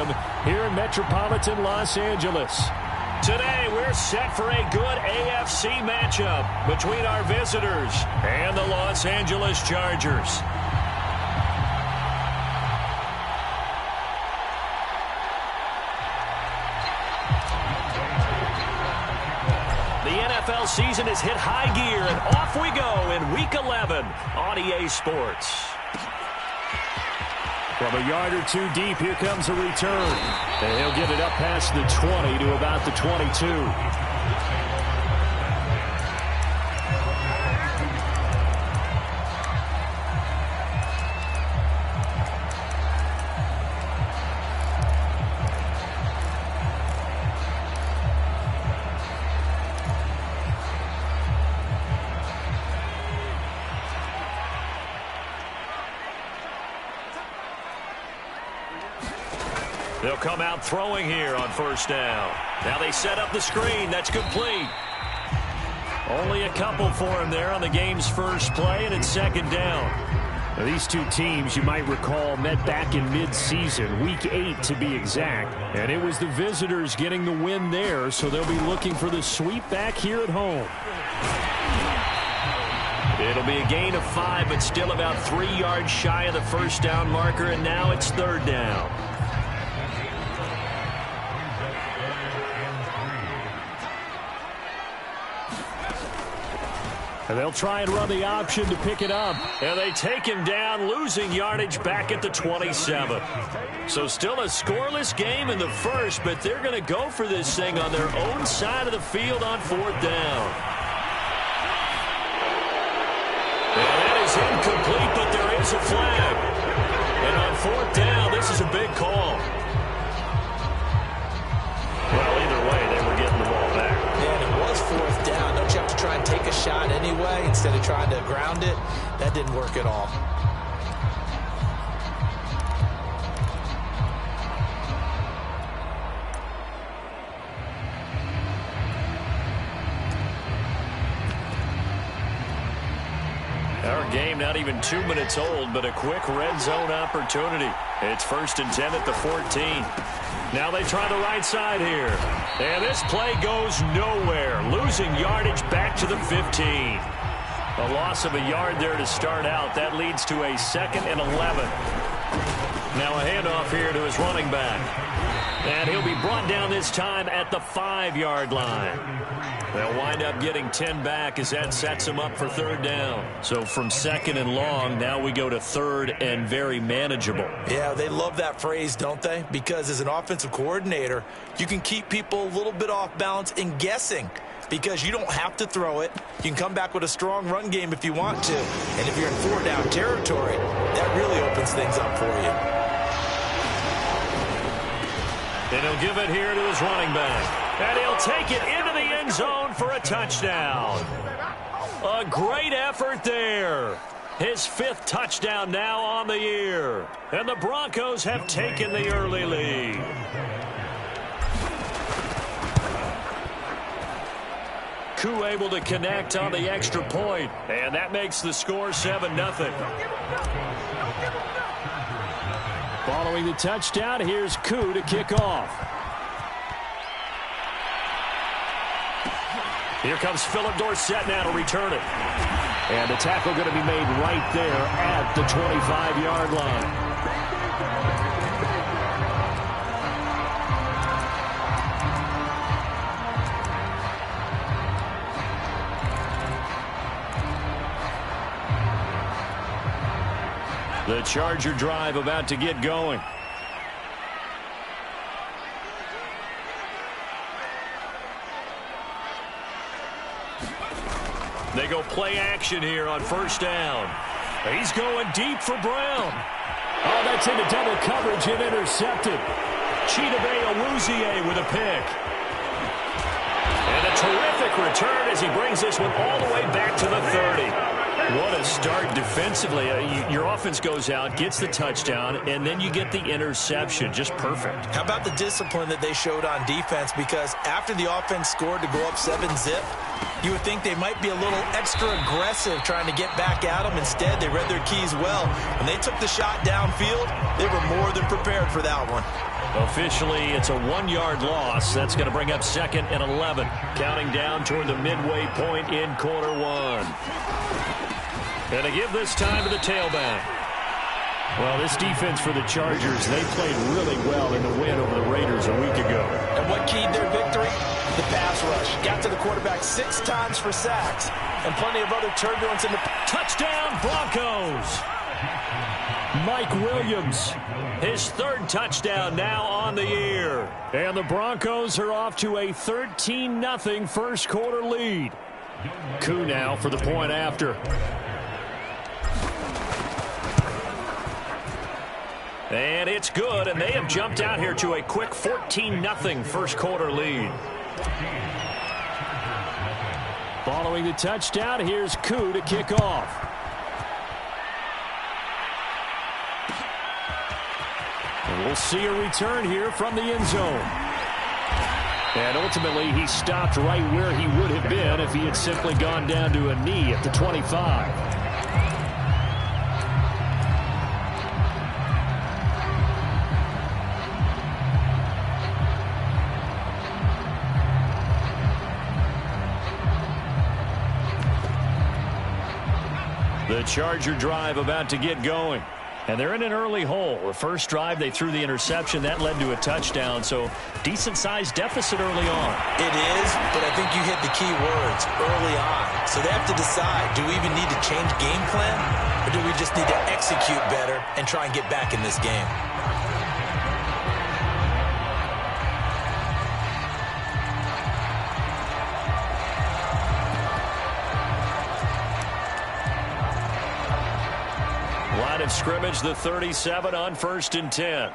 Stadium here in metropolitan Los Angeles. Today, we're set for a good AFC matchup between our visitors and the Los Angeles Chargers. The NFL season has hit high gear, and off we go in Week 11 on EA Sports. From a yard or two deep, here comes a return. And he'll get it up past the 20 to about the 22. They'll come out throwing here on first down. Now they set up the screen. That's complete. Only a couple for him there on the game's first play, and it's second down. Now, these two teams, you might recall, met back in mid-season, Week 8 to be exact. And it was the visitors getting the win there, so they'll be looking for the sweep back here at home. It'll be a gain of 5, but still about 3 yards shy of the first down marker, and now it's third down. And they'll try and run the option to pick it up. And they take him down, losing yardage back at the 27. So still a scoreless game in the first, but they're going to go for this thing on their own side of the field on fourth down. And that is incomplete, but there is a flag. And on fourth down, this is a big call. Well, either way, they were getting the ball back. Yeah, and it was fourth down. Don't you have to try and take a shot anyway instead of trying to ground it? That didn't work at all. Our game not even 2 minutes old, but a quick red zone opportunity. It's 1st and 10 at the 14. Now they try the right side here. And this play goes nowhere, losing yardage back to the 15. A loss of a yard there to start out. That leads to a 2nd and 11. Now a handoff here to his running back. And he'll be brought down this time at the 5-yard line. They'll wind up getting 10 back as that sets them up for third down. So from 2nd and long, now we go to 3rd and very manageable. Yeah, they love that phrase, don't they? Because as an offensive coordinator, you can keep people a little bit off balance and guessing because you don't have to throw it. You can come back with a strong run game if you want to. And if you're in 4-down territory, that really opens things up for you. And he'll give it here to his running back. And he'll take it into the end zone for a touchdown. A great effort there. His 5th touchdown now on the year. And the Broncos have taken the early lead. Koo able to connect on the extra point. And that makes the score 7-0. Following the touchdown, here's Koo to kick off. Here comes Philip Dorsett now to return it. And the tackle going to be made right there at the 25-yard line. The Charger drive about to get going. They go play action here on first down. He's going deep for Brown. Oh, that's into double coverage and intercepted. Chidobe Awuzie with a pick. And a terrific return as he brings this one all the way back to the 30. What a start defensively. Your offense goes out, gets the touchdown, and then you get the interception. Just perfect. How about the discipline that they showed on defense? Because after the offense scored to go up 7-zip, you would think they might be a little extra aggressive trying to get back at them. Instead, they read their keys well. When they took the shot downfield, they were more than prepared for that one. Officially, it's a 1-yard loss. That's going to bring up 2nd and 11. Counting down toward the midway point in quarter one. And to give this time to the tailback. Well, this defense for the Chargers, they played really well in the win over the Raiders a week ago. And what keyed their victory? The pass rush. Got to the quarterback 6 times for sacks. And plenty of other turbulence in the... Touchdown, Broncos! Mike Williams, his 3rd touchdown now on the year. And the Broncos are off to a 13-0 first quarter lead. Koo now for the point after. And it's good, and they have jumped out here to a quick 14-0 first quarter lead. Following the touchdown, here's Koo to kick off. And we'll see a return here from the end zone. And ultimately, he stopped right where he would have been if he had simply gone down to a knee at the 25. The Charger drive about to get going. And they're in an early hole. The first drive, they threw the interception. That led to a touchdown, so decent-sized deficit early on. It is, but I think you hit the key words, early on. So they have to decide, do we even need to change game plan, or do we just need to execute better and try and get back in this game? Line of scrimmage, the 37 on 1st and 10.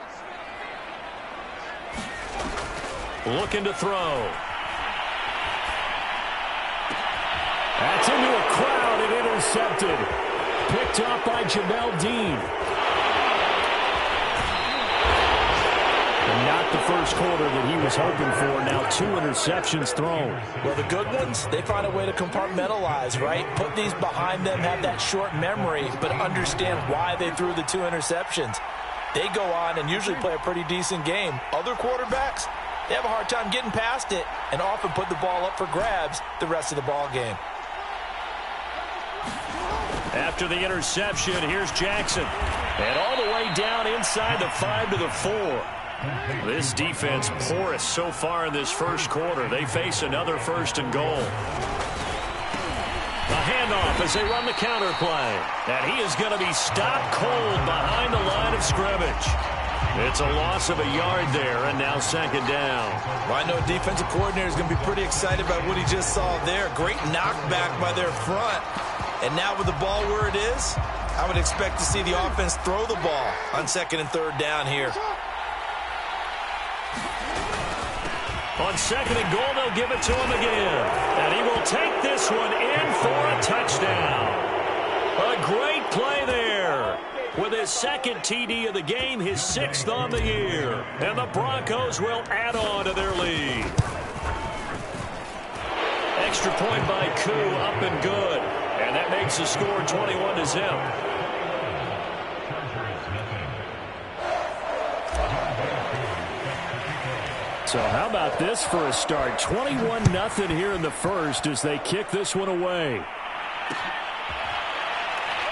Looking to throw. That's into a crowd and intercepted. Picked up by Jamel Dean. And not the first quarter that he was hoping for. Now 2 interceptions thrown. Well, the good ones, they find a way to compartmentalize, right? Put these behind them, have that short memory, but understand why they threw the 2 interceptions. They go on and usually play a pretty decent game. Other quarterbacks, they have a hard time getting past it and often put the ball up for grabs the rest of the ball game. After the interception, here's Jackson. And all the way down inside the 5 to the 4. This defense porous so far in this first quarter. They face another 1st and goal. A handoff as they run the counter play. And he is going to be stopped cold behind the line of scrimmage. It's a loss of a yard there, and now 2nd down. Well, I know a defensive coordinator is going to be pretty excited about what he just saw there. Great knockback by their front. And now with the ball where it is, I would expect to see the offense throw the ball on 2nd and 3rd down here. On 2nd and goal, they'll give it to him again. And he will take this one in for a touchdown. A great play there. With his 2nd TD of the game, his 6th on the year. And the Broncos will add on to their lead. Extra point by Koo, up and good. And that makes the score 21-0. So how about this for a start? 21-0 here in the first as they kick this one away.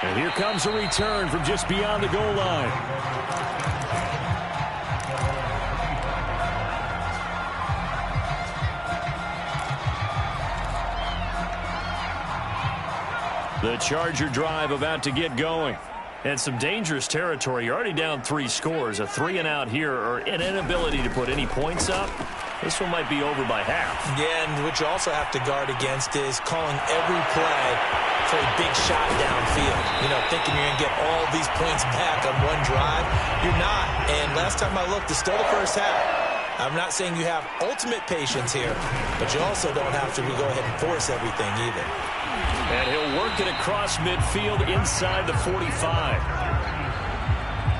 And here comes a return from just beyond the goal line. The Charger drive about to get going. And some dangerous territory. You're already down 3 scores. A 3-and-out here, or an inability to put any points up. This one might be over by half. Yeah, and what you also have to guard against is calling every play for a big shot downfield. You know, thinking you're going to get all these points back on one drive. You're not. And last time I looked, it's still the first half. I'm not saying you have ultimate patience here, but you also don't have to go ahead and force everything either. And he'll work it across midfield inside the 45. I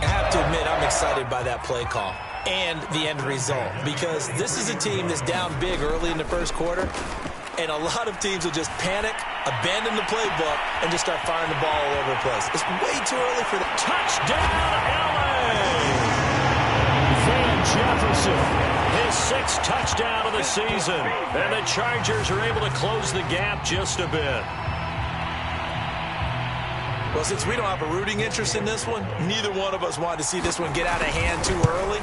have to admit, I'm excited by that play call and the end result, because this is a team that's down big early in the first quarter, and a lot of teams will just panic, abandon the playbook, and just start firing the ball all over the place. It's way too early for the touchdown, LA! Van Jeff sixth touchdown of the season. And the Chargers are able to close the gap just a bit. Well, since we don't have a rooting interest in this one, neither one of us wanted to see this one get out of hand too early.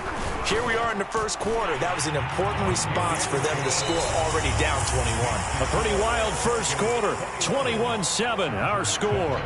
Here we are in the first quarter. That was an important response for them to score already down 21. A pretty wild first quarter. 21-7, our score.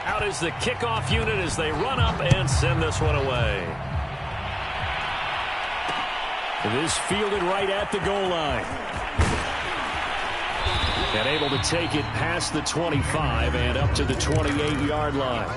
Out is the kickoff unit as they run up and send this one away. It is fielded right at the goal line. And able to take it past the 25 and up to the 28-yard line.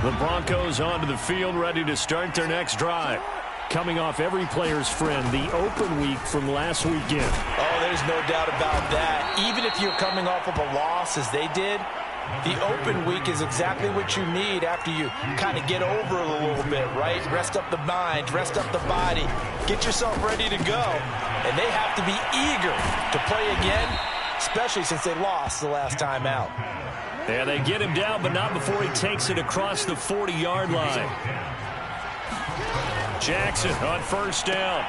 The Broncos onto the field, ready to start their next drive. Coming off every player's friend, the open week from last weekend. Oh, there's no doubt about that. Even if you're coming off of a loss as they did, the open week is exactly what you need after you kind of get over it a little bit, right? Rest up the mind, rest up the body, get yourself ready to go. And they have to be eager to play again, especially since they lost the last time out. Yeah, they get him down, but not before he takes it across the 40-yard line. Jackson on first down.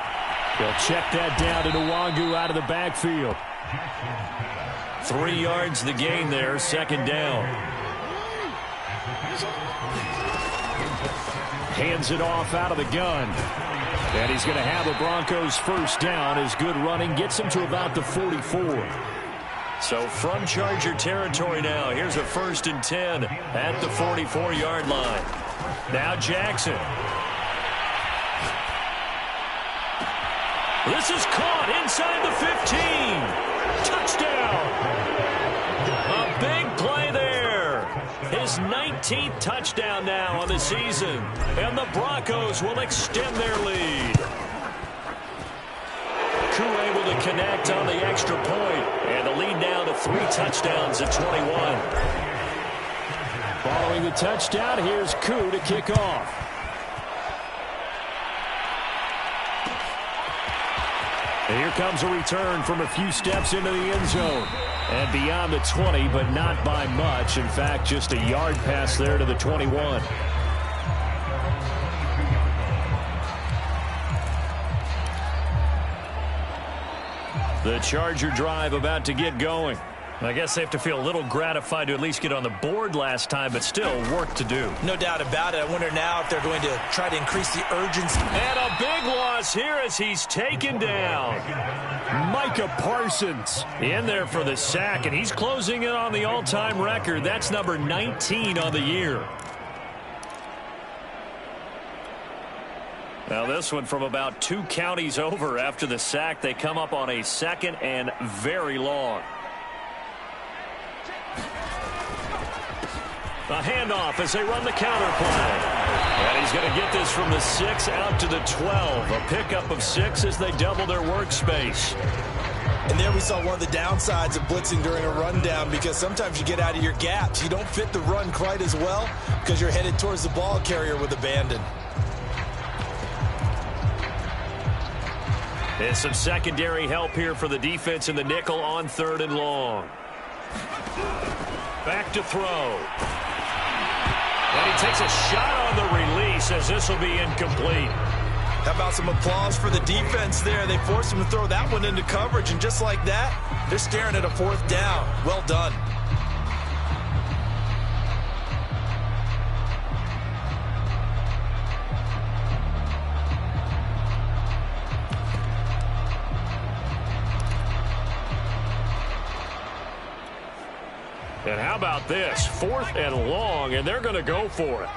He'll check that down to Nwangu out of the backfield. 3 yards the gain there, second down. Hands it off out of the gun. And he's going to have the Broncos first down. His good running gets him to about the 44. So from Charger territory now, here's a 1st and 10 at the 44-yard line. Now Jackson. This is caught inside the 15. Touchdown. A big play there. His 19th touchdown now on the season. And the Broncos will extend their lead. Koo able to connect on the extra point. And the lead now to 3 touchdowns at 21. Following the touchdown, here's Koo to kick off. Here comes a return from a few steps into the end zone. And beyond the 20, but not by much. In fact, just a yard pass there to the 21. The Charger drive about to get going. I guess they have to feel a little gratified to at least get on the board last time, but still work to do. No doubt about it. I wonder now if they're going to try to increase the urgency. And a big loss here as he's taken down. Micah Parsons in there for the sack, and he's closing in on the all-time record. That's number 19 on the year. Now this one from about 2 counties over after the sack. They come up on a 2nd and very long. A handoff as they run the counter play. And he's going to get this from the 6 out to the 12. A pickup of 6 as they double their workspace. And there we saw one of the downsides of blitzing during a rundown, because sometimes you get out of your gaps. You don't fit the run quite as well because you're headed towards the ball carrier with abandon. There's some secondary help here for the defense in the nickel on 3rd and long. Back to throw. And he takes a shot on the release as this will be incomplete. How about some applause for the defense there? They forced him to throw that one into coverage, and just like that, they're staring at a 4th down. Well done. And how about this? 4th and long, and they're going to go for it.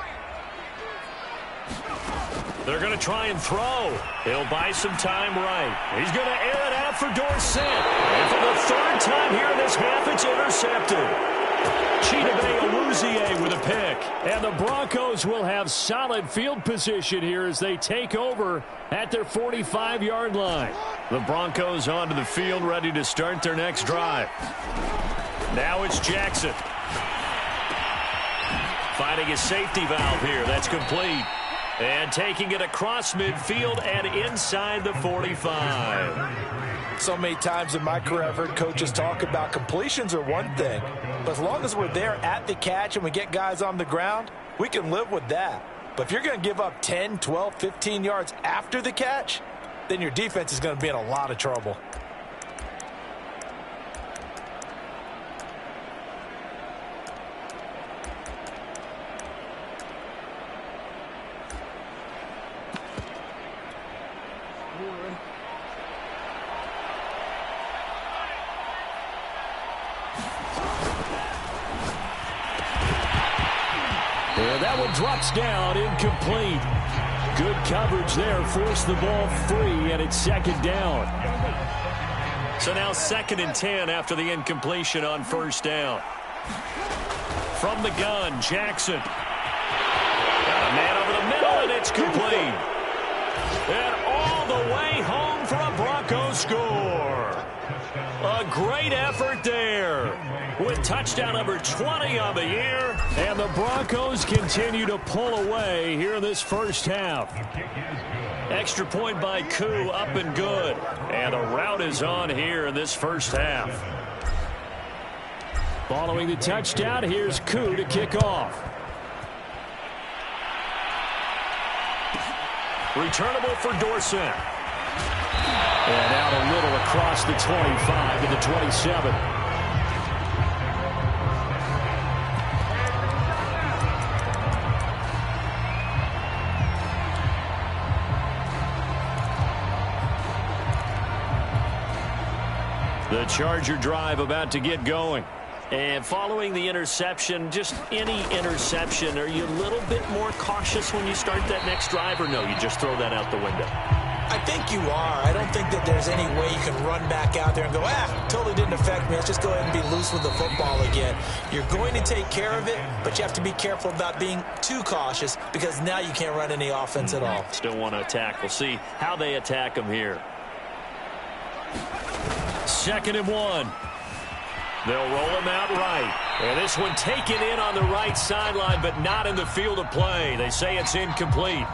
They're going to try and throw. He'll buy some time right. He's going to air it out for Dorsett. And for the 3rd time here in this half, it's intercepted. With a pick. And the Broncos will have solid field position here as they take over at their 45-yard line. The Broncos onto the field ready to start their next drive. Now it's Jackson. Finding a safety valve here. That's complete. And taking it across midfield and inside the 45. So many times in my career I've heard coaches talk about completions are one thing, but as long as we're there at the catch and we get guys on the ground, we can live with that. But if you're going to give up 10, 12, 15 yards after the catch, then your defense is going to be in a lot of trouble. That one drops down, incomplete. Good coverage there, forced the ball free, and it's second down. So now 2nd and 10 after the incompletion on first down. From the gun, Jackson. Got a man over the middle, and it's complete. And all the way home for a Broncos score. A great effort there. With touchdown number 20 on the year. And the Broncos continue to pull away here in this first half. Extra point by Koo, up and good. And the route is on here in this first half. Following the touchdown, here's Koo to kick off. Returnable for Dorsett. And out a little across the 25 to the 27. The Charger drive about to get going. And following the interception, just any interception, are you a little bit more cautious when you start that next drive, or no, you just throw that out the window? I think you are. I don't think that there's any way you can run back out there and go, totally didn't affect me. Let's just go ahead and be loose with the football again. You're going to take care of it, but you have to be careful about being too cautious because now you can't run any offense at all. Still want to attack. We'll see how they attack them here. 2nd and 1. They'll roll him out right. And this one taken in on the right sideline, but not in the field of play. They say it's incomplete.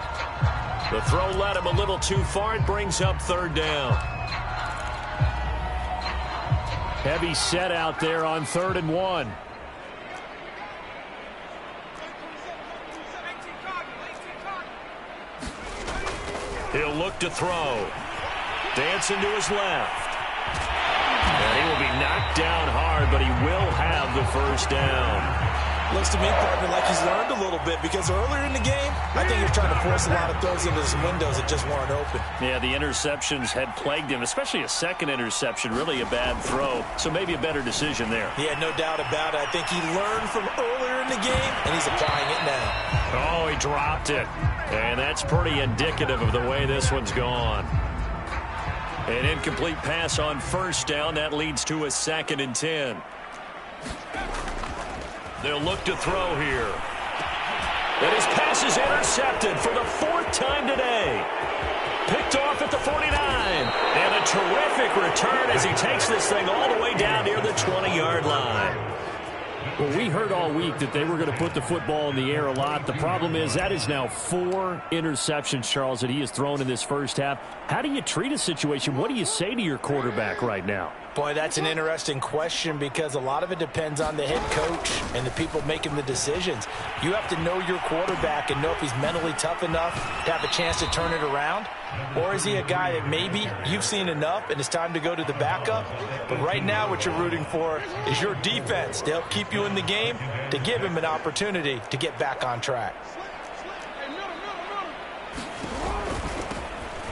The throw led him a little too far. It brings up 3rd down. Heavy set out there on 3rd and 1. He'll look to throw. Dancing to his left. And he will be knocked down hard, but he will have the first down. Looks to me, partner, like he's learned a little bit because earlier in the game, I think he was trying to force a lot of throws into some windows that just weren't open. Yeah, the interceptions had plagued him, especially a second interception, really a bad throw. So maybe a better decision there. Yeah, no doubt about it. I think he learned from earlier in the game, and he's applying it now. Oh, he dropped it. And that's pretty indicative of the way this one's gone. An incomplete pass on first down. That leads to a 2nd and 10. They'll look to throw here. And his pass is intercepted for the 4th time today. Picked off at the 49. And a terrific return as he takes this thing all the way down near the 20-yard line. Well, we heard all week that they were going to put the football in the air a lot. The problem is that is now 4 interceptions, Charles, that he has thrown in this first half. How do you treat a situation? What do you say to your quarterback right now? Boy, that's an interesting question because a lot of it depends on the head coach and the people making the decisions. You have to know your quarterback and know if he's mentally tough enough to have a chance to turn it around. Or is he a guy that maybe you've seen enough and it's time to go to the backup? But right now what you're rooting for is your defense to help keep you in the game, to give him an opportunity to get back on track.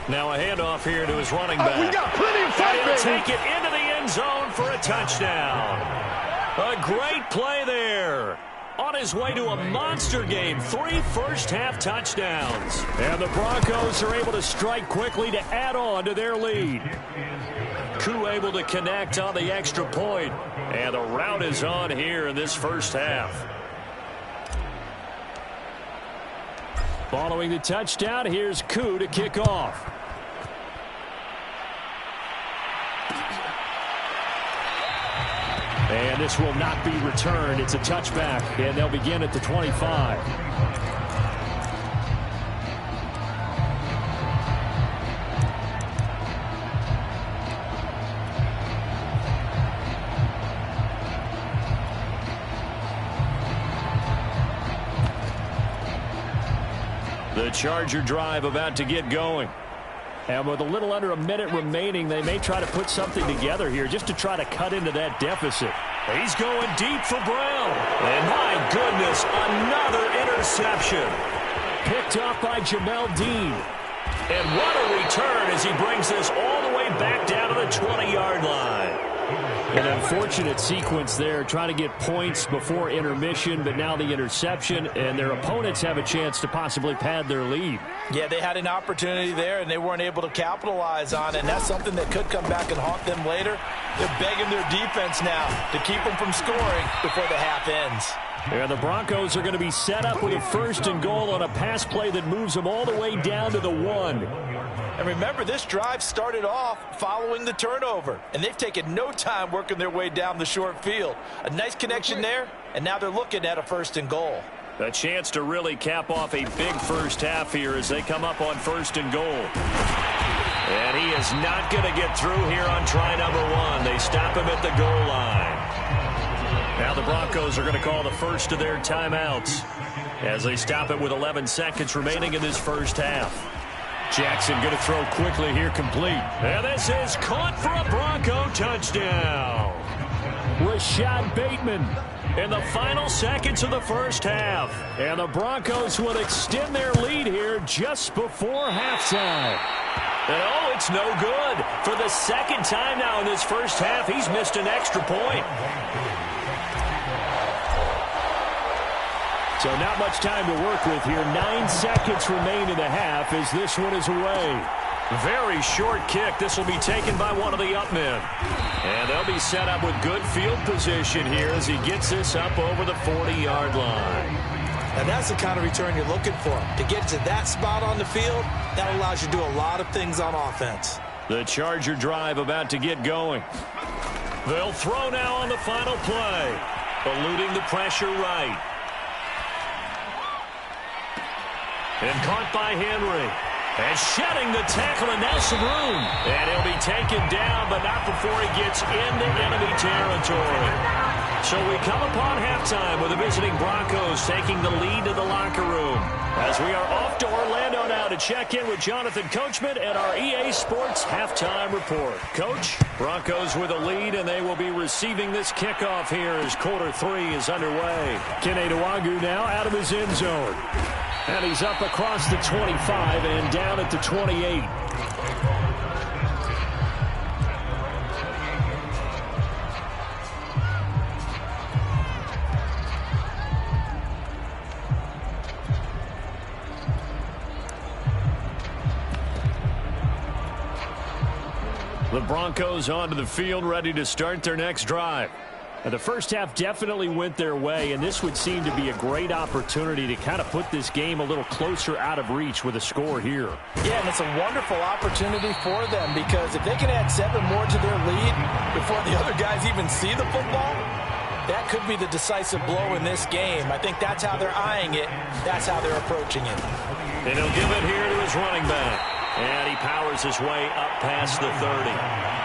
Now a handoff here to his running back. We got plenty of time, He'll take it into the end zone for a touchdown. A great play there. on his way to a monster game. 3 first-half touchdowns. And the Broncos are able to strike quickly to add on to their lead. Koo able to connect on the extra point. And the rout is on here in this first half. Following the touchdown, here's Koo to kick off. And this will not be returned. It's a touchback, and they'll begin at the 25. The Charger drive about to get going. And with a little under a minute remaining, they may try to put something together here just to try to cut into that deficit. He's going deep for Brown. And my goodness, another interception. Picked off by Jamel Dean. And what a return as he brings this all the way back down to the 20-yard line. An unfortunate sequence there, trying to get points before intermission, but now the interception, and their opponents have a chance to possibly pad their lead. Yeah, they had an opportunity there, and they weren't able to capitalize on it, and that's something that could come back and haunt them later. They're begging their defense now to keep them from scoring before the half ends. And the Broncos are going to be set up with a 1st and goal on a pass play that moves them all the way down to the 1. And remember, this drive started off following the turnover, and they've taken no time working their way down the short field. A nice connection there, and now they're looking at a 1st and goal. A chance to really cap off a big first half here as they come up on 1st and goal. And he is not going to get through here on try number 1. They stop him at the goal line. Now the Broncos are going to call the first of their timeouts as they stop it with 11 seconds remaining in this first half. Jackson going to throw quickly here, complete. And this is caught for a Bronco touchdown. Rashad Bateman in the final seconds of the first half. And the Broncos will extend their lead here just before halftime. And oh, it's no good. For the second time now in this first half, he's missed an extra point. So not much time to work with here. 9 seconds remain in the half as this one is away. Very short kick. This will be taken by one of the up men. And they'll be set up with good field position here as he gets this up over the 40-yard line. And that's the kind of return you're looking for. To get to that spot on the field, that allows you to do a lot of things on offense. The Charger drive about to get going. They'll throw now on the final play. Eluding the pressure right. And caught by Henry. And shedding the tackle, and now some room. And he'll be taken down, but not before he gets into enemy territory. So we come upon halftime with the visiting Broncos taking the lead to the locker room. As we are off to Orlando now to check in with Jonathan Coachman and our EA Sports Halftime Report. Coach, Broncos with a lead, and they will be receiving this kickoff here as quarter 3 is underway. Kene Nwangwu now out of his end zone. And he's up across the 25 and down at the 28. The Broncos onto the field, ready to start their next drive. And the first half definitely went their way, and this would seem to be a great opportunity to kind of put this game a little closer out of reach with a score here. Yeah, and it's a wonderful opportunity for them because if they can add 7 more to their lead before the other guys even see the football, that could be the decisive blow in this game. I think that's how they're eyeing it. That's how they're approaching it. And he'll give it here to his running back. And he powers his way up past the 30.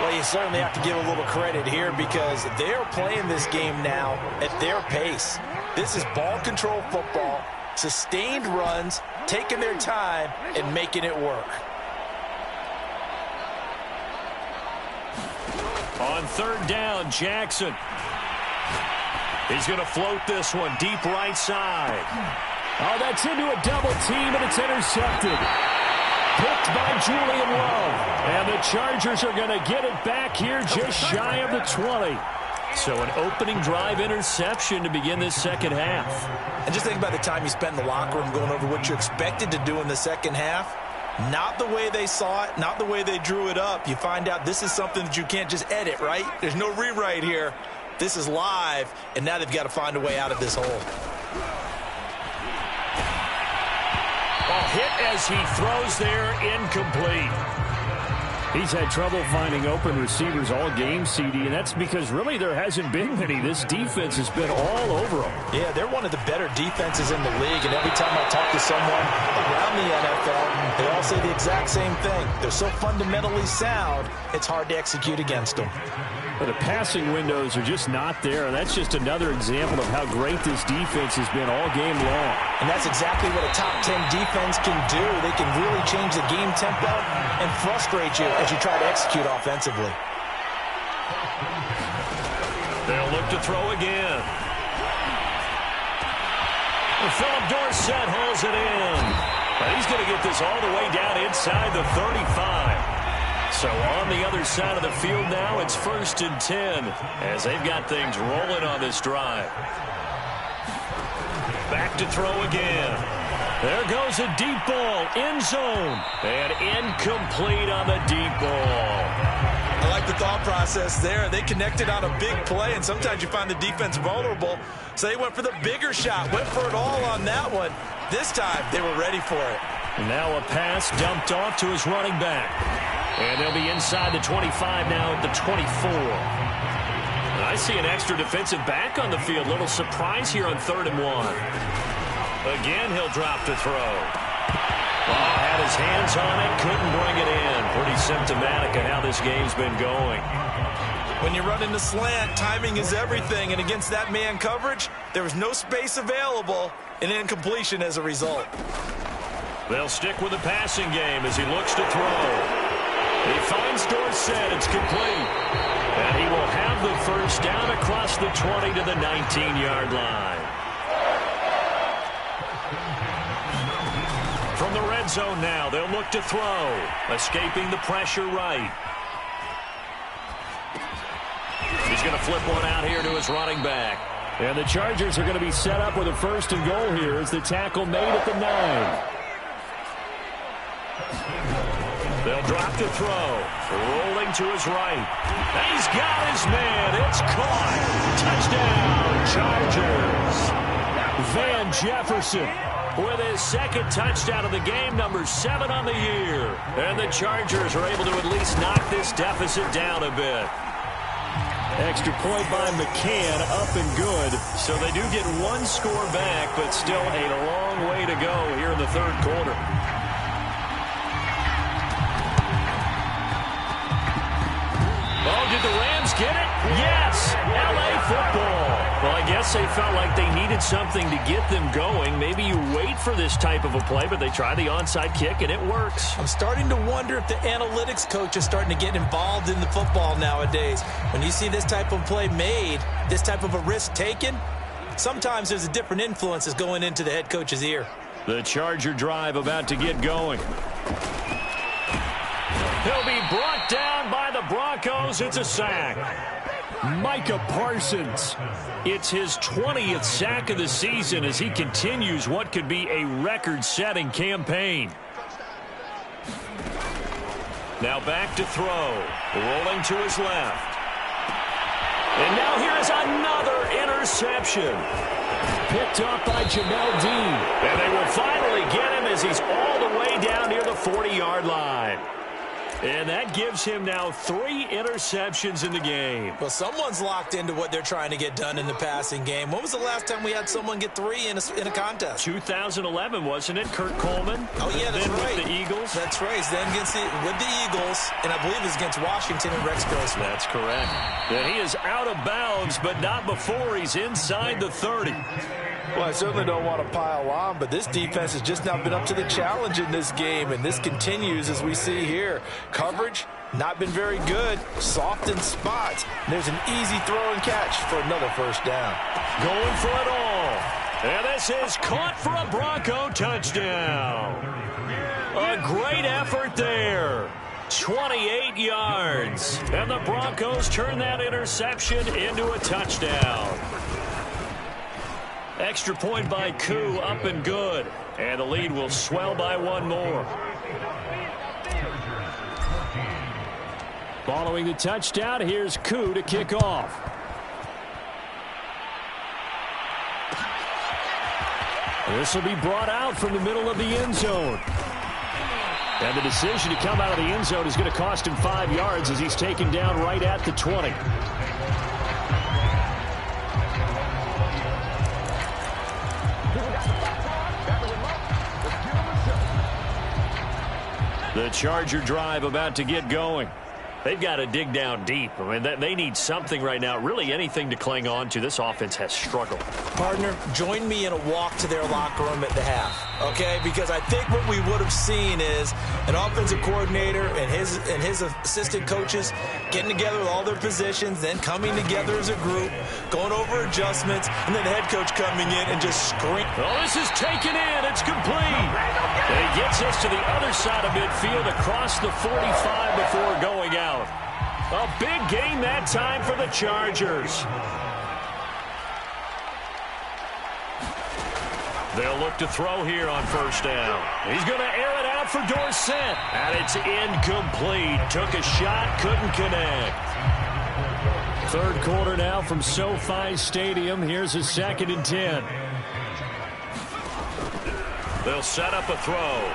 Well, you certainly have to give a little credit here because they're playing this game now at their pace. This is ball control football, sustained runs, taking their time, and making it work. On 3rd down, Jackson. He's going to float this one deep right side. Oh, that's into a double team, and it's intercepted. Picked by Julian Love. And the Chargers are going to get it back here just shy of the 20. So an opening drive interception to begin this second half. And just think about the time you spend in the locker room going over what you expected to do in the second half. Not the way they saw it, not the way they drew it up. You find out this is something that you can't just edit, right? There's no rewrite here. This is live, and now they've got to find a way out of this hole. A hit as he throws there, incomplete. He's had trouble finding open receivers all game, CD, and that's because really there hasn't been many. This defense has been all over them. Yeah, they're one of the better defenses in the league, and every time I talk to someone around the NFL, they all say the exact same thing. They're so fundamentally sound, it's hard to execute against them. But the passing windows are just not there, and that's just another example of how great this defense has been all game long. And that's exactly what a top 10 defense can do. They can really change the game tempo and frustrate you as you try to execute offensively. They'll look to throw again. Philip Dorsett holds it in. But he's going to get this all the way down inside the 35. So on the other side of the field now, it's 1st and 10 as they've got things rolling on this drive. Back to throw again. There goes a deep ball, end zone, and incomplete on the deep ball. I like the thought process there. They connected on a big play, and sometimes you find the defense vulnerable. So they went for the bigger shot, went for it all on that one. This time, they were ready for it. Now a pass dumped off to his running back. And they'll be inside the 25 now at the 24. I see an extra defensive back on the field. Little surprise here on 3rd and 1. Again, he'll drop to throw. Oh, had his hands on it, couldn't bring it in. Pretty symptomatic of how this game's been going. When you run in the slant, timing is everything. And against that man coverage, there was no space available, and incompletion as a result. They'll stick with the passing game as he looks to throw. He finds Dorsett. It's complete. And he will have the first down across the 20 to the 19-yard line. From the red zone now, they'll look to throw. Escaping the pressure right. He's going to flip one out here to his running back. And the Chargers are going to be set up with a 1st and goal here as the tackle made at the 9. They'll drop to throw. Rolling to his right. He's got his man. It's caught. Touchdown, Chargers. Van Jefferson with his 2nd touchdown of the game, number 7 on the year. And the Chargers are able to at least knock this deficit down a bit. Extra point by McCann, up and good. So they do get 1 score back, but still a long way to go here in the 3rd quarter. Oh, did the Rams get it? Yes! L.A. football. Well, I guess they felt like they needed something to get them going. Maybe you wait for this type of a play, but they try the onside kick, and it works. I'm starting to wonder if the analytics coach is starting to get involved in the football nowadays. When you see this type of play made, this type of a risk taken, sometimes there's a different influence that's going into the head coach's ear. The Charger drive about to get going. He'll be brought down by the Broncos. It's a sack. Micah Parsons. It's his 20th sack of the season as he continues what could be a record-setting campaign. Now back to throw. Rolling to his left. And now here is another interception. Picked up by Jamel Dean. And they will finally get him as he's all the way down near the 40-yard line. And that gives him now 3 interceptions in the game. Well, someone's locked into what they're trying to get done in the passing game. When was the last time we had someone get 3 in a contest? 2011, wasn't it? Kurt Coleman. Oh, yeah, that's right. With the Eagles. That's right. Then with the Eagles, and I believe it was against Washington and Rex Grossman. That's correct. And he is out of bounds, but not before he's inside the 30. Well, I certainly don't want to pile on, but this defense has just not been up to the challenge in this game, and this continues as we see here. Coverage, not been very good. Soft in spots. There's an easy throw and catch for another first down. Going for it all. And this is caught for a Bronco touchdown. A great effort there. 28 yards. And the Broncos turn that interception into a touchdown. Extra point by Koo, up and good. And the lead will swell by one more. Following the touchdown, here's Koo to kick off. This will be brought out from the middle of the end zone. And the decision to come out of the end zone is going to cost him 5 yards as he's taken down right at the 20. The Charger drive about to get going. They've got to dig down deep. I mean, they need something right now, really anything to cling on to. This offense has struggled. Partner, join me in a walk to their locker room at the half, okay? Because I think what we would have seen is an offensive coordinator and his assistant coaches getting together with all their positions, then coming together as a group, going over adjustments, and then the head coach coming in and just screaming. Oh, this is taken in. It's complete. And he gets us to the other side of midfield across the 45 before going out. A big gain that time for the Chargers. They'll look to throw here on first down. He's going to air it out for Dorsett. And it's incomplete. Took a shot, couldn't connect. Third quarter now from SoFi Stadium. Here's a 2nd and 10. They'll set up a throw.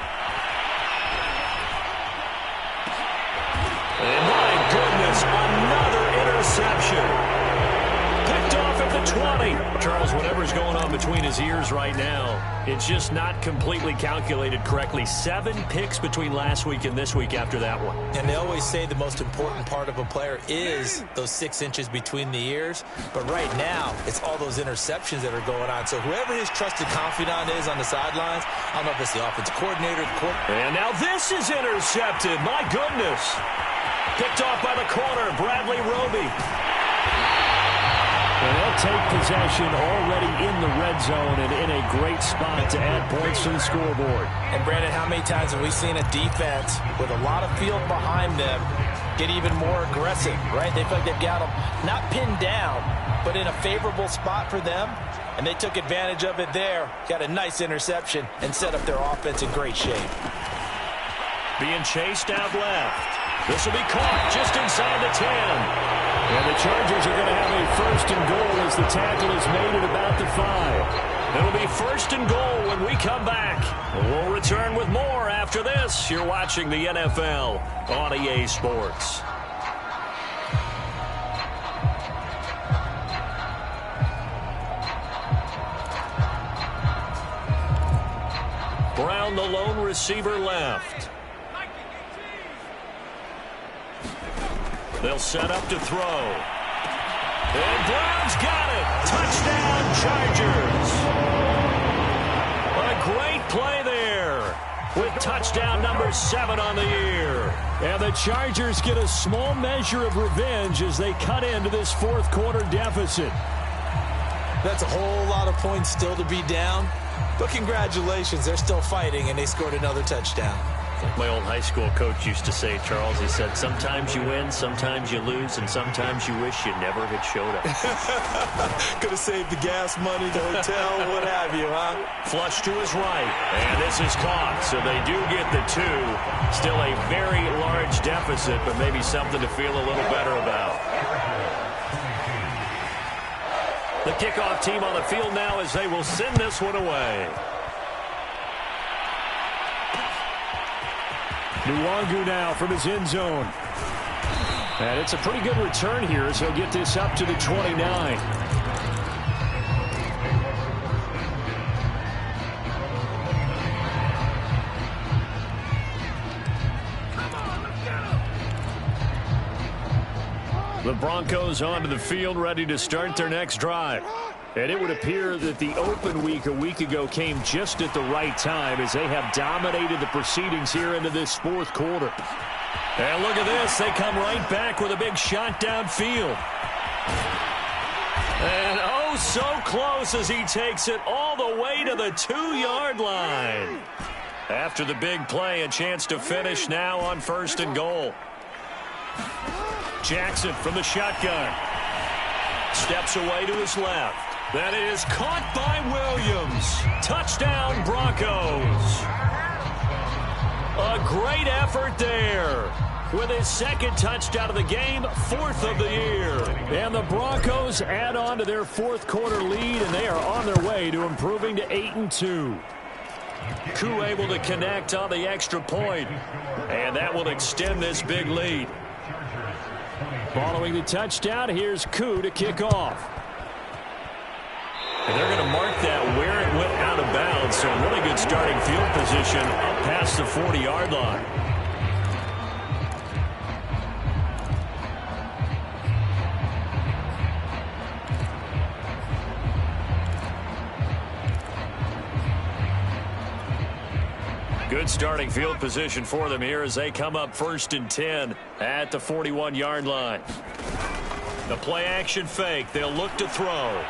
And my goodness, another interception. Picked off at the 20. Charles, whatever's going on between his ears right now, it's just not completely calculated correctly. 7 picks between last week and this week after that one. And they always say the most important part of a player is those 6 inches between the ears. But right now, it's all those interceptions that are going on. So whoever his trusted confidant is on the sidelines, I don't know if it's the offensive coordinator. And now this is intercepted. My goodness. Picked off by the corner, Bradley Roby. And they'll take possession already in the red zone and in a great spot to add points to the scoreboard. And, Brandon, how many times have we seen a defense with a lot of field behind them get even more aggressive, right? They feel like they've got them not pinned down, but in a favorable spot for them, and they took advantage of it there. Got a nice interception and set up their offense in great shape. Being chased out left. This will be caught just inside the 10. And the Chargers are going to have a 1st and goal as the tackle is made at about the 5. It'll be 1st and goal when we come back. We'll return with more after this. You're watching the NFL on EA Sports. Brown, the lone receiver, left. They'll set up to throw. And Brown's got it. Touchdown, Chargers. A great play there with touchdown number 7 on the year. And the Chargers get a small measure of revenge as they cut into this 4th quarter deficit. That's a whole lot of points still to be down. But congratulations, they're still fighting, and they scored another touchdown. My old high school coach used to say, Charles, he said, sometimes you win, sometimes you lose, and sometimes you wish you never had showed up. Could have saved the gas money, the hotel, what have you, huh? Flush to his right, and this is caught, so they do get the 2. Still a very large deficit, but maybe something to feel a little better about. The kickoff team on the field now as they will send this one away. Nwangu now from his end zone. And it's a pretty good return here as he'll get this up to the 29. The Broncos onto the field, ready to start their next drive. And it would appear that the open week a week ago came just at the right time as they have dominated the proceedings here into this 4th quarter. And look at this. They come right back with a big shot downfield. And oh, so close as he takes it all the way to the 2-yard line. After the big play, a chance to finish now on 1st and goal. Jackson from the shotgun. Steps away to his left. That is caught by Williams. Touchdown, Broncos. A great effort there. With his 2nd touchdown of the game, 4th of the year. And the Broncos add on to their 4th quarter lead, and they are on their way to improving to 8-2. Koo able to connect on the extra point, and that will extend this big lead. Following the touchdown, here's Koo to kick off. And they're going to mark that where it went out of bounds, so really good starting field position up past the 40-yard line. Good starting field position for them here as they come up 1st and 10 at the 41-yard line. The play action fake. They'll look to throw.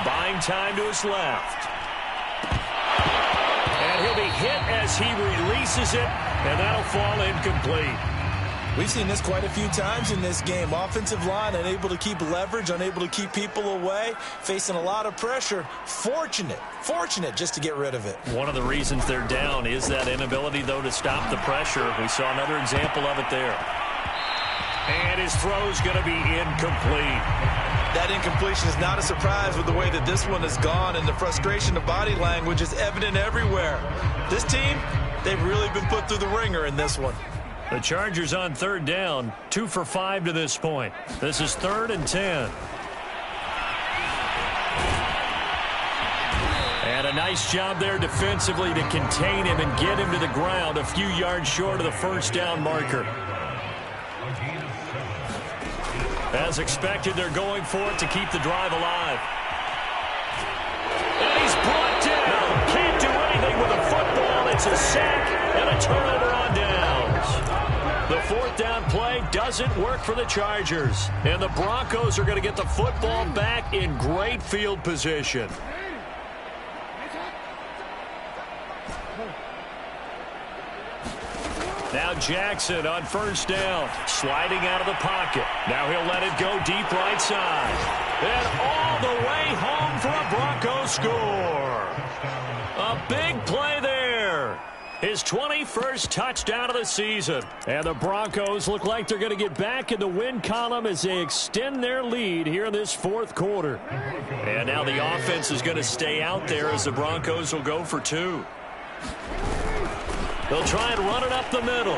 Buying time to his left. And he'll be hit as he releases it, and that'll fall incomplete. We've seen this quite a few times in this game. Offensive line unable to keep leverage, unable to keep people away, facing a lot of pressure. Fortunate just to get rid of it. One of the reasons they're down is that inability, though, to stop the pressure. We saw another example of it there. And his throw's going to be incomplete. That incompletion is not a surprise with the way that this one has gone, and the frustration of body language is evident everywhere. This team, they've really been put through the ringer in this one. The Chargers on 3rd down, 2 for 5 to this point. This is 3rd and 10. And a nice job there defensively to contain him and get him to the ground a few yards short of the 1st down marker. As expected, they're going for it to keep the drive alive. And he's brought down. Can't do anything with a football. It's a sack and a turnover on downs. The 4th down play doesn't work for the Chargers. And the Broncos are going to get the football back in great field position. Now Jackson on 1st down, sliding out of the pocket. Now he'll let it go deep right side. And all the way home for a Broncos score. A big play there. His 21st touchdown of the season. And the Broncos look like they're going to get back in the win column as they extend their lead here in this 4th quarter. And now the offense is going to stay out there as the Broncos will go for 2. They'll try and run it up the middle.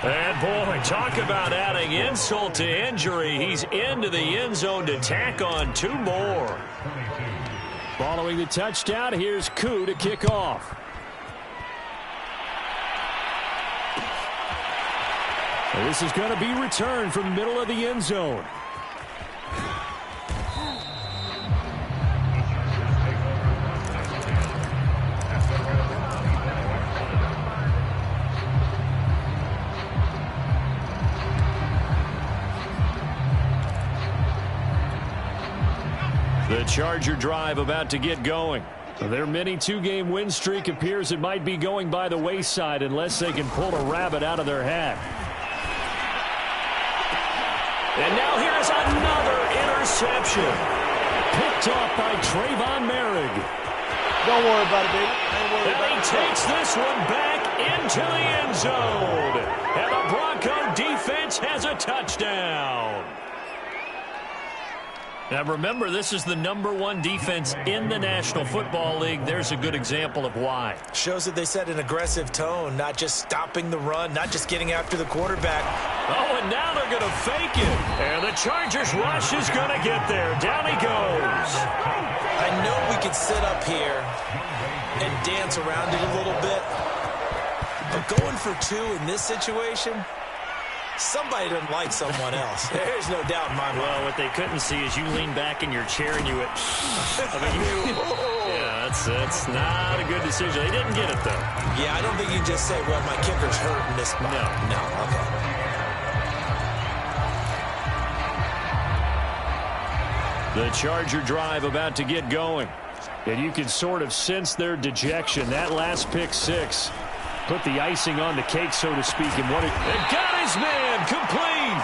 And, boy, talk about adding insult to injury. He's into the end zone to tack on 2 more. Following the touchdown, here's Koo to kick off. And this is going to be returned from the middle of the end zone. The Charger drive about to get going. Their mini 2-game win streak appears it might be going by the wayside unless they can pull a rabbit out of their hat. And now here's another interception. Picked off by Trayvon Merrick. Don't worry about it, baby. Don't worry about it. And he takes this one back into the end zone. And the Bronco defense has a touchdown. Now remember, this is the #1 defense in the National Football League. There's a good example of why. Shows that they set an aggressive tone, not just stopping the run, not just getting after the quarterback. Oh, and now they're going to fake it. And the Chargers rush is going to get there. Down he goes. I know we could sit up here and dance around it a little bit, but going for 2 in this situation, somebody doesn't like someone else. There's no doubt in my mind. Well, what they couldn't see is you lean back in your chair and you went, yeah, that's not a good decision. They didn't get it, though. Yeah, I don't think you can just say, well, my kicker's hurt in this spot. No, okay. The Charger drive about to get going. And you can sort of sense their dejection. That last pick six put the icing on the cake, so to speak. And got his man complete.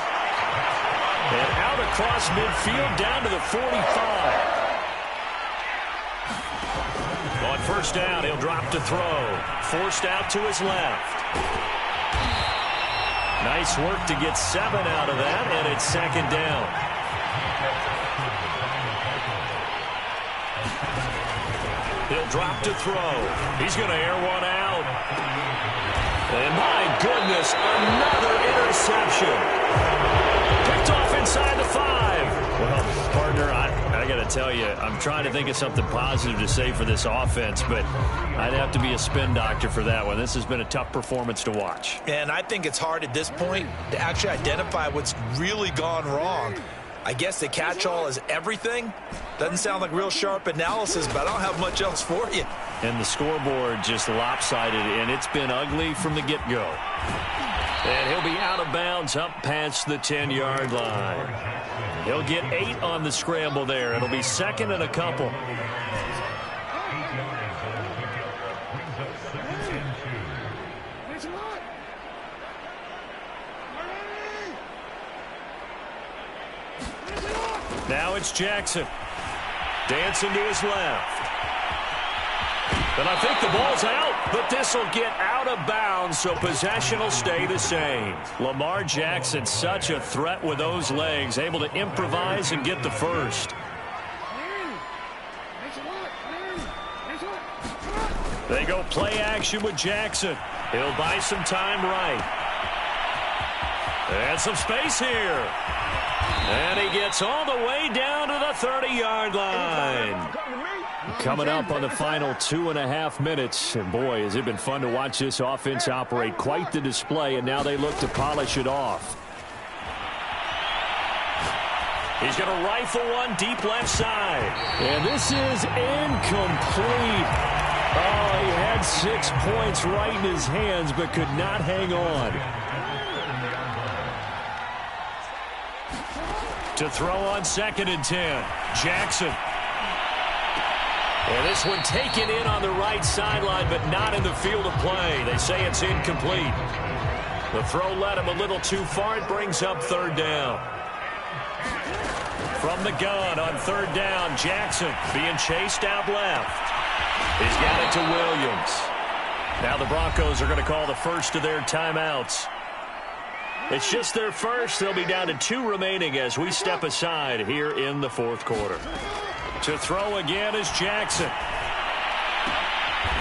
And out across midfield down to the 45. On first down, he'll drop to throw. Forced out to his left. Nice work to get 7 out of that, and it's second down. He'll drop to throw. He's going to air one out. And my goodness, another interception. Picked off inside the 5. Well, partner, I got to tell you, I'm trying to think of something positive to say for this offense, but I'd have to be a spin doctor for that one. This has been a tough performance to watch. And I think it's hard at this point to actually identify what's really gone wrong. I guess the catch-all is everything. Doesn't sound like real sharp analysis, but I don't have much else for you. And the scoreboard just lopsided, and it's been ugly from the get-go. And he'll be out of bounds up past the 10-yard line. He'll get 8 on the scramble there. It'll be second and a couple. Now it's Jackson. Dancing to his left. And I think the ball's out, but this will get out of bounds, so possession will stay the same. Lamar Jackson, such a threat with those legs, able to improvise and get the first. They go play action with Jackson. He'll buy some time right. And some space here. And he gets all the way down to the 30-yard line. Coming up on the final 2.5 minutes. And boy, has it been fun to watch this offense operate. Quite the display, and now they look to polish it off. He's going to rifle one deep left side. And this is incomplete. Oh, he had 6 points right in his hands, but could not hang on. To throw on 2nd and 10. Jackson. And this one taken in on the right sideline, but not in the field of play. They say it's incomplete. The throw led him a little too far. It brings up 3rd down. From the gun on 3rd down, Jackson being chased out left. He's got it to Williams. Now the Broncos are going to call the first of their timeouts. It's just their first. They'll be down to 2 remaining as we step aside here in the 4th quarter. To throw again is Jackson.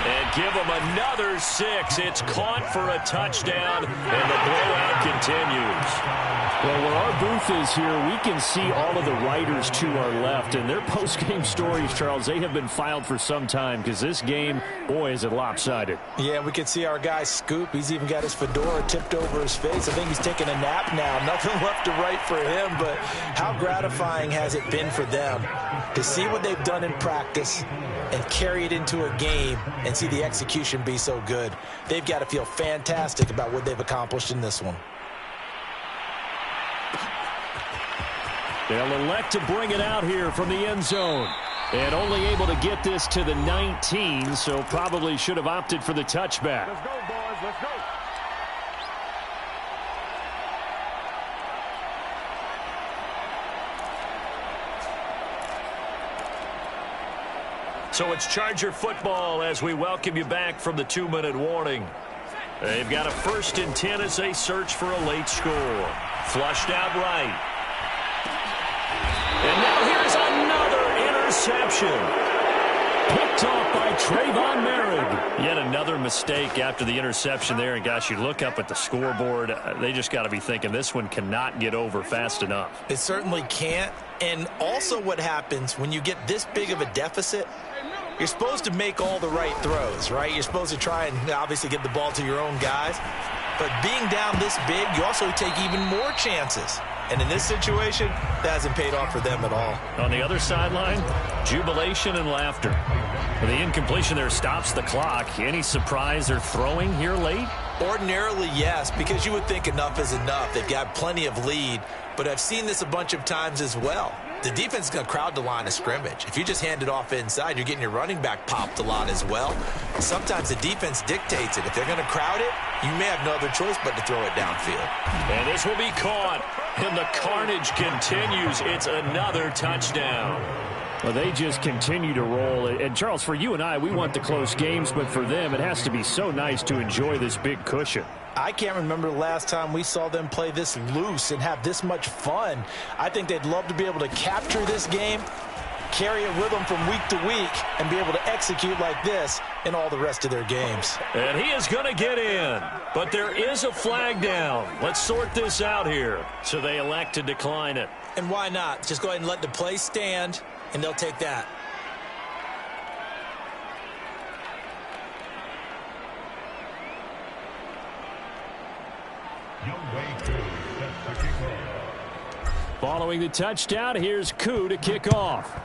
And give him another 6. It's caught for a touchdown, and the blowout continues. Well, where our booth is here, we can see all of the writers to our left, and their post-game stories, Charles, they have been filed for some time because this game, boy, is it lopsided. Yeah, we can see our guy Scoop. He's even got his fedora tipped over his face. I think he's taking a nap now. Nothing left to write for him, but how gratifying has it been for them to see what they've done in practice and carry it into a game and see the execution be so good. They've got to feel fantastic about what they've accomplished in this one. They'll elect to bring it out here from the end zone. And only able to get this to the 19, so probably should have opted for the touchback. Let's go, boys. Let's go. So it's Charger football as we welcome you back from the 2-minute warning. They've got a 1st and 10 as they search for a late score. Flushed out right. And now here's another interception. Picked off by Trayvon Merrick. Yet another mistake after the interception there. And, gosh, you look up at the scoreboard. They just got to be thinking this one cannot get over fast enough. It certainly can't. And also what happens when you get this big of a deficit, you're supposed to make all the right throws, right? You're supposed to try and obviously get the ball to your own guys. But being down this big, you also take even more chances. And in this situation, that hasn't paid off for them at all. On the other sideline, jubilation and laughter. The incompletion there stops the clock. Any surprise they're throwing here late? Ordinarily, yes, because you would think enough is enough. They've got plenty of lead. But I've seen this a bunch of times as well. the defense is going to crowd the line of scrimmage. If you just hand it off inside, you're getting your running back popped a lot as well. Sometimes the defense dictates it. If they're going to crowd it, you may have no other choice but to throw it downfield. And this will be caught, and the carnage continues. It's another touchdown. Well, they just continue to roll. And, Charles, for you and I, we want the close games, but for them, it has to be so nice to enjoy this big cushion. I can't remember the last time we saw them play this loose and have this much fun. I think they'd love to be able to capture this game, carry it with them from week to week, and be able to execute like this in all the rest of their games. And he is going to get in, but there is a flag down. Let's sort this out here. So they elect to decline it. And why not? Just go ahead and let the play stand, and they'll take that. Following the touchdown, here's Koo to kick off.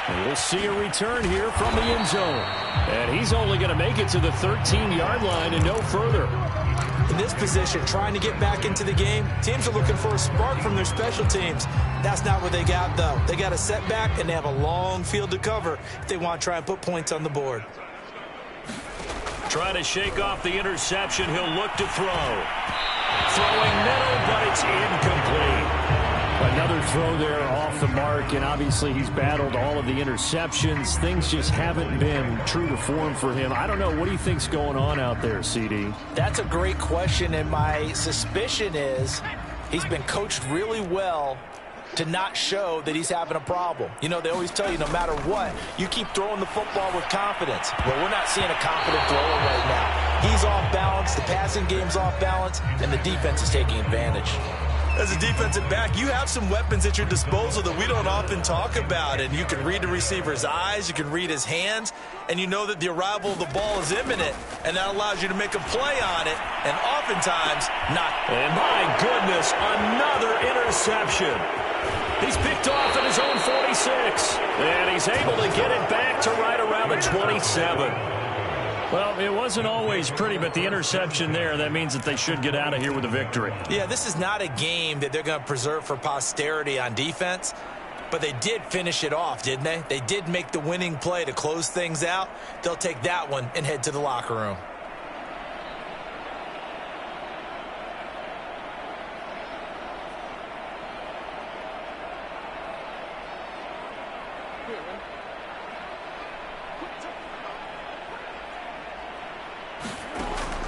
And we'll see a return here from the end zone. And he's only going to make it to the 13-yard line and no further. In this position, trying to get back into the game, teams are looking for a spark from their special teams. That's not what they got, though. They got a setback, and they have a long field to cover if they want to try and put points on the board. Trying to shake off the interception. He'll look to throw. Throwing middle, but it's incomplete. Another throw there off the mark, and obviously he's battled all of the interceptions. Things just haven't been true to form for him. I don't know. What do you think's going on out there, CD? That's a great question, and my suspicion is he's been coached really well to not show that he's having a problem. You know, they always tell you no matter what, you keep throwing the football with confidence. Well, we're not seeing a confident thrower right now. He's off balance, the passing game's off balance, and the defense is taking advantage. As a defensive back, you have some weapons at your disposal that we don't often talk about. And you can read the receiver's eyes, you can read his hands, and you know that the arrival of the ball is imminent, and that allows you to make a play on it, and oftentimes not. And my goodness, another interception. He's picked off at his own 46, and he's able to get it back to right around the 27. Well, it wasn't always pretty, but the interception there, that means that they should get out of here with a victory. Yeah, this is not a game that they're going to preserve for posterity on defense, but they did finish it off, didn't they? They did make the winning play to close things out. They'll take that one and head to the locker room.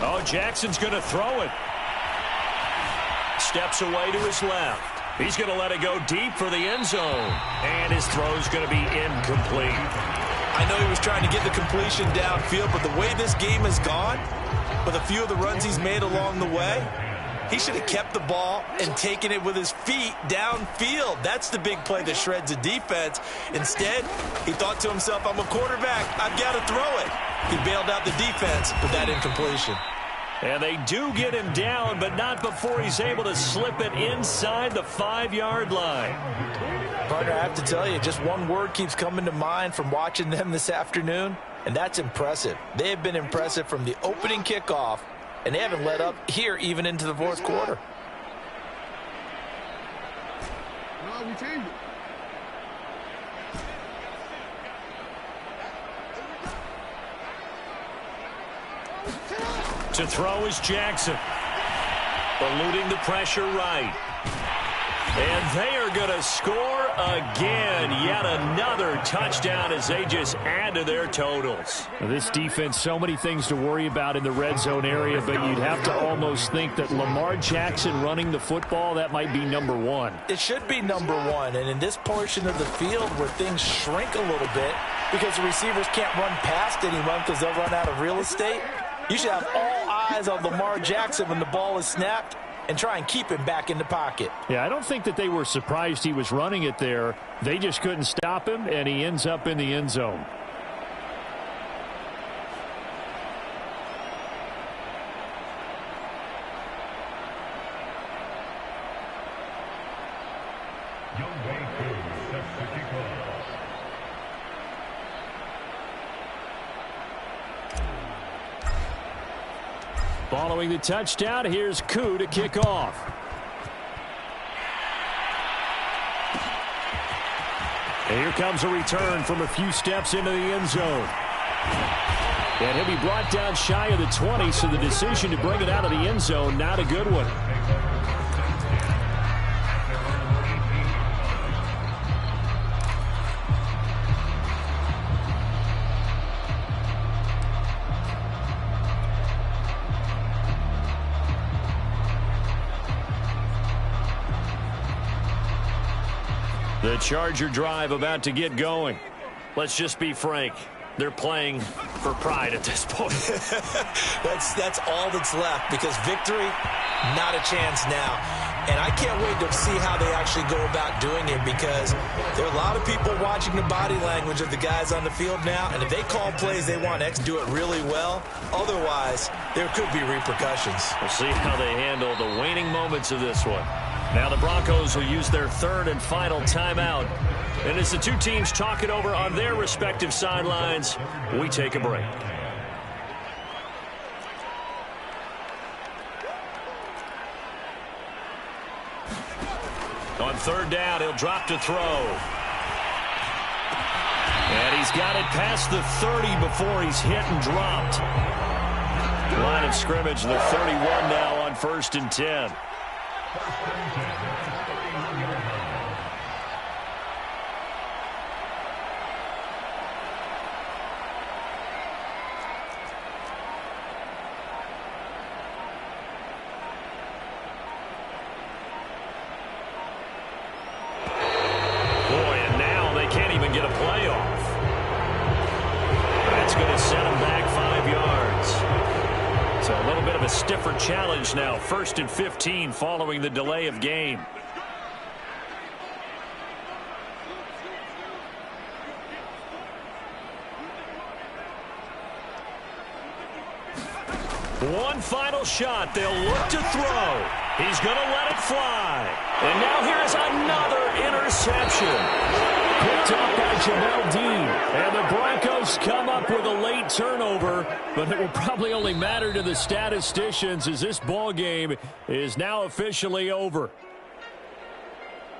Oh, Jackson's going to throw it. Steps away to his left. He's going to let it go deep for the end zone. And his throw's going to be incomplete. I know he was trying to get the completion downfield, but the way this game has gone, with a few of the runs he's made along the way, he should have kept the ball and taken it with his feet downfield. That's the big play that shreds a defense. Instead, he thought to himself, I'm a quarterback. I've got to throw it. He bailed out the defense with that incompletion. And they do get him down, but not before he's able to slip it inside the 5-yard line. Partner, I have to tell you, just one word keeps coming to mind from watching them this afternoon, and that's impressive. They have been impressive from the opening kickoff, and they haven't let up here even into the fourth quarter. No, we changed it. To throw is Jackson. Eluding the pressure right. And they are going to score again. Yet another touchdown as they just add to their totals. Now, this defense, so many things to worry about in the red zone area, but you'd have to almost think that Lamar Jackson running the football, that might be number one. It should be number one, and in this portion of the field where things shrink a little bit because the receivers can't run past anyone because they'll run out of real estate, you should have all eyes on Lamar Jackson when the ball is snapped and try and keep him back in the pocket. Yeah, I don't think that they were surprised he was running it there. They just couldn't stop him, and he ends up in the end zone. Following the touchdown, here's Koo to kick off. And here comes a return from a few steps into the end zone. And he'll be brought down shy of the 20, so the decision to bring it out of the end zone, not a good one. The Charger drive about to get going. Let's just be frank. They're playing for pride at this point. That's all that's left, because victory, not a chance now. And I can't wait to see how they actually go about doing it, because there are a lot of people watching the body language of the guys on the field now, and if they call plays they want X do it really well, otherwise there could be repercussions. We'll see how they handle the waning moments of this one. Now the Broncos will use their third and final timeout. And as the two teams talk it over on their respective sidelines, we take a break. On third down, he'll drop to throw. And he's got it past the 30 before he's hit and dropped. Line of scrimmage, the 31 now on 1st and 10. Stiffer challenge now, 1st and 15 following the delay of game. One final shot. They'll look to throw. He's going to let it fly. And now here's another interception. Picked up by Jamel Dean. And the Broncos come up with a late turnover, but it will probably only matter to the statisticians as this ball game is now officially over.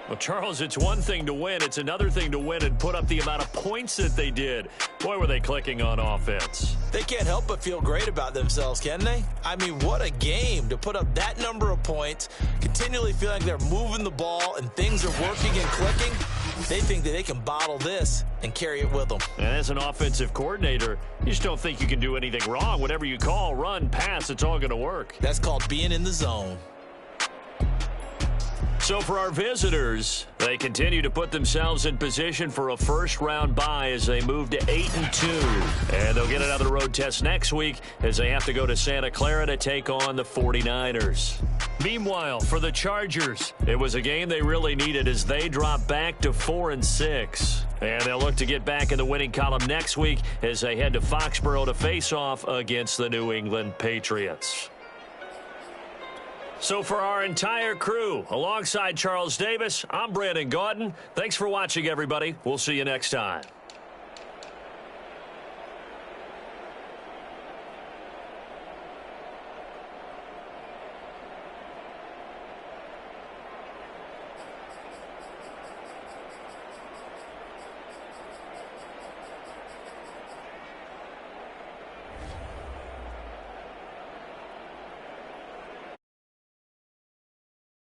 Well, Charles, it's one thing to win. It's another thing to win and put up the amount of points that they did. Boy, were they clicking on offense. They can't help but feel great about themselves, can they? I mean, what a game to put up that number of points, continually feeling they're moving the ball and things are working and clicking. They think that they can bottle this and carry it with them. And as an offensive coordinator, you just don't think you can do anything wrong. Whatever you call, run, pass, it's all going to work. That's called being in the zone. So for our visitors, they continue to put themselves in position for a first-round bye as they move to 8-2. And they'll get another road test next week as they have to go to Santa Clara to take on the 49ers. Meanwhile, for the Chargers, it was a game they really needed as they drop back to 4-6. And they'll look to get back in the winning column next week as they head to Foxborough to face off against the New England Patriots. So for our entire crew, alongside Charles Davis, I'm Brandon Gaudin. Thanks for watching, everybody. We'll see you next time.